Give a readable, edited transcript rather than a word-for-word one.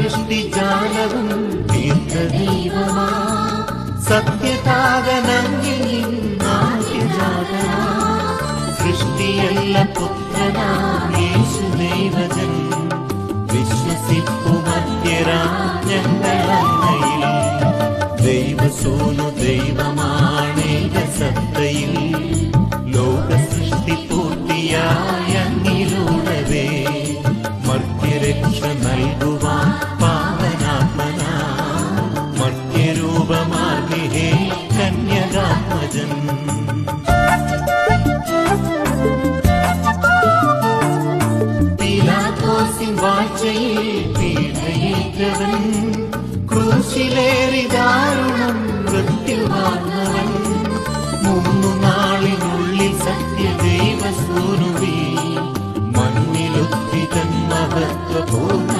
സൃഷ്ടിജാലവും തീർത്ത ദൈവമാ സത്യതാകനങ്ങിൽ നാട്യജാതനാ സൃഷ്ടിയല്ല പുത്രനാം യേശുദേവജൻ വിശ്വസിപ്പുമധ്യരാ ഞങ്ങളങ്ങയിൽ ദൈവസൂനു ദൈവമാണേക സത്തയിൽ ലോക സൃഷ്ടി പൂർത്തിയായ അങ്ങിലൂടവേ മർത്യരക്ഷ നൽകുവാൻ പാവനാത്മനാ മർത്യരൂപമാർഗേ കന്യകാത്മജൻ പീലാത്തോസിൻ വാഴ്ചയിൽ പീഡയേറ്റവൻ ക്രൂശിലേറി ദാരുണം മൃത്യുവാർന്നവൻ 3 നാളിനുള്ളിൽ സത്യദൈവസൂനുവേ മണ്ണിലുത്തിതൻ മഹത്വപൂർണ്ണ